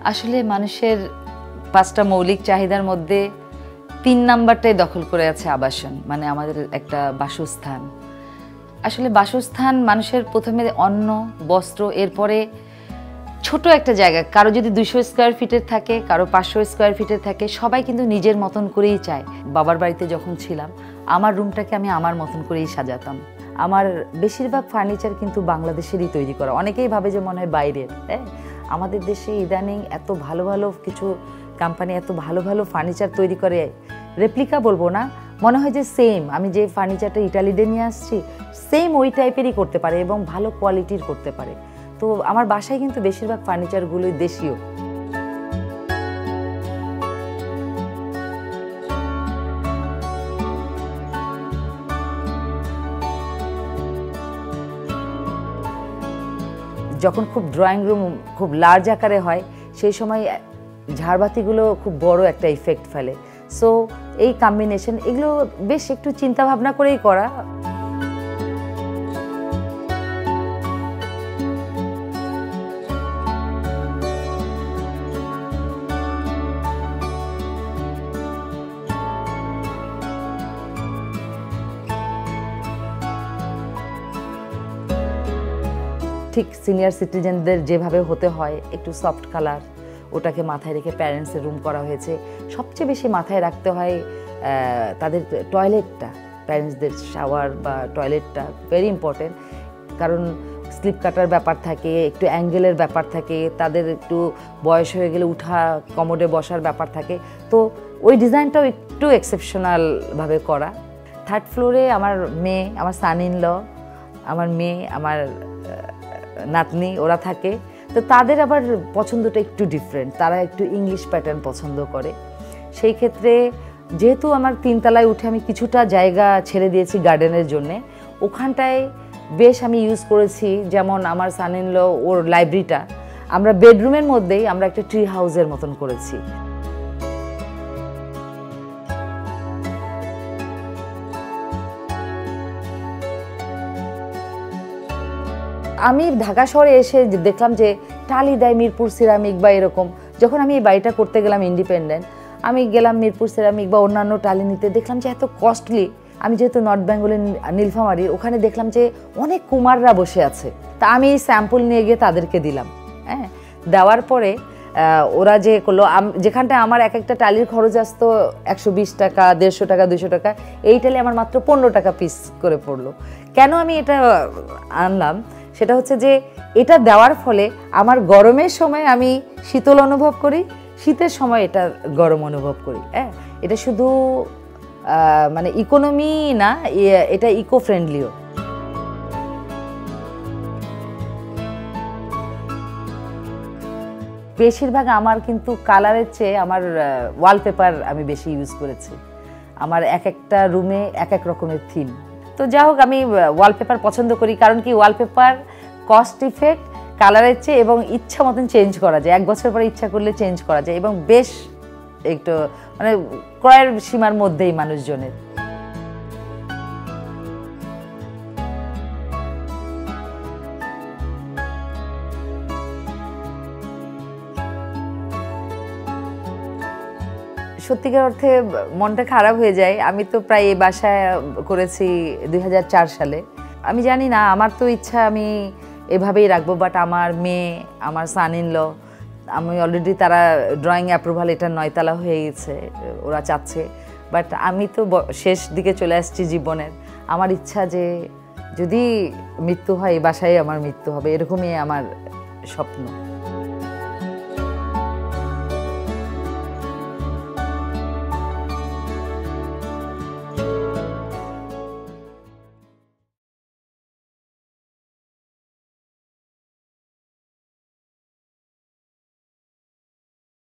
আসলে মানুষের 5টা মৌলিক চাহিদার মধ্যে 3 নাম্বারটাই দখল করে আছে আবাসন, মানে আমাদের একটা বাসস্থান। আসলে বাসস্থান মানুষের প্রথমে অন্ন, বস্ত্র, এরপরে ছোট একটা জায়গা, কারো যদি 200 স্কোয়ার ফিটের থাকে, কারো 500 স্কোয়ার ফিটের থাকে, সবাই কিন্তু নিজের মতন করেই চায়। বাবার বাড়িতে যখন ছিলাম আমার রুমটাকে আমি আমার মতন করেই সাজাতাম। আমার বেশিরভাগ ফার্নিচার কিন্তু বাংলাদেশেরই তৈরি করা। অনেকেই ভাবে যে মনে হয় বাইরের। হ্যাঁ, আমাদের দেশে ইদানিং এত ভালো ভালো কিছু কোম্পানি এত ভালো ভালো ফার্নিচার তৈরি করে, রেপ্লিকা বলবো না, মনে হয় যে সেম আমি যে ফার্নিচারটা ইটালিতে নিয়ে আসছি সেম ওই টাইপেরই করতে পারে এবং ভালো কোয়ালিটির করতে পারে। তো আমার বাসায় কিন্তু বেশিরভাগ ফার্নিচারগুলোই দেশীয়। যখন খুব ড্রয়িং রুম খুব লার্জ আকারে হয় সেই সময় ঝাড়বাতিগুলো খুব বড় একটা ইফেক্ট ফেলে। সো এই কম্বিনেশন এগুলো বেশ একটু চিন্তা ভাবনা করেই করা। ঠিক সিনিয়র সিটিজেনদের যেভাবে হতে হয় একটু সফট কালার, ওটাকে মাথায় রেখে প্যারেন্টসের রুম করা হয়েছে। সবচেয়ে বেশি মাথায় রাখতে হয় তাদের টয়লেটটা, প্যারেন্টসদের শাওয়ার বা টয়লেটটা ভেরি ইম্পর্টেন্ট, কারণ স্লিপ কাটার ব্যাপার থাকে, একটু অ্যাঙ্গেলের ব্যাপার থাকে, তাদের একটু বয়স হয়ে গেলে উঠা কমোডে বসার ব্যাপার থাকে। তো ওই ডিজাইনটাও একটু এক্সেপশনালভাবে করা। 3rd ফ্লোরে আমার মেয়ে, আমার সান ইন ল, আমার মেয়ে, আমার নাতনি, ওরা থাকে। তো তাদের আবার পছন্দটা একটু ডিফারেন্ট, তারা একটু ইংলিশ প্যাটার্ন পছন্দ করে। সেই ক্ষেত্রে যেহেতু আমার 3 তলায় উঠে আমি কিছুটা জায়গা ছেড়ে দিয়েছি গার্ডেনের জন্যে, ওখানটায় বেশ আমি ইউজ করেছি। যেমন আমার সান ইন ল, ওর লাইব্রেরিটা আমরা বেডরুমের মধ্যেই আমরা একটা ট্রি হাউসের মতন করেছি। আমি ঢাকা শহরে এসে দেখলাম যে টালি দেয় মিরপুর সিরামিক বা এরকম। যখন আমি এই বাড়িটা করতে গেলাম ইন্ডিপেন্ডেন্ট, আমি গেলাম মিরপুর সিরামিক বা অন্যান্য টালি নিতে, দেখলাম যে এত কস্টলি। আমি যেহেতু নর্থ বেঙ্গলের নীলফামারী, ওখানে দেখলাম যে অনেক কুমাররা বসে আছে। তা আমি এই স্যাম্পল নিয়ে গিয়ে তাদেরকে দিলাম। হ্যাঁ, দেওয়ার পরে ওরা যে করলো, যেখানটায় আমার এক একটা টালির খরচ আসতো 120 টাকা, 150 টাকা, 200 টাকা, এই টালি আমার মাত্র 15 টাকা পিস করে পড়লো। কেন আমি এটা আনলাম সেটা হচ্ছে যে এটা দেওয়ার ফলে আমার গরমের সময় আমি শীতল অনুভব করি, শীতের সময় এটা গরম অনুভব করি। হ্যাঁ, এটা শুধু মানে ইকোনমি না, এটা ইকো ফ্রেন্ডলিও। বেশিরভাগ আমার কিন্তু কালারের চেয়ে আমার ওয়ালপেপার আমি বেশি ইউজ করেছি। আমার এক একটা রুমে এক এক রকমের থিম। তো যাই হোক, আমি ওয়ালপেপার পছন্দ করি, কারণ কি ওয়ালপেপার কস্ট ইফেক্ট কালারের চেয়ে এবং ইচ্ছা মতন চেঞ্জ করা যায়, 1 বছর পরে ইচ্ছা করলে চেঞ্জ করা যায় এবং বেশ একটু মানে ক্রয়ের সীমার মধ্যেই মানুষজনের। সত্যিকার অর্থে মনটা খারাপ হয়ে যায়। আমি তো প্রায় এই বাসায় করেছি 2004 সালে। আমি জানি না, আমার তো ইচ্ছা আমি এভাবেই রাখবো, বাট আমার মেয়ে, আমার সান ইন ল, আমি অলরেডি তারা ড্রয়িং অ্যাপ্রুভাল, এটা 9 তলা হয়ে গেছে, ওরা চাচ্ছে। বাট আমি তো শেষ দিকে চলে আসছি জীবনের। আমার ইচ্ছা যে যদি মৃত্যু হয় এই বাসায় আমার মৃত্যু হবে, এরকমই আমার স্বপ্ন।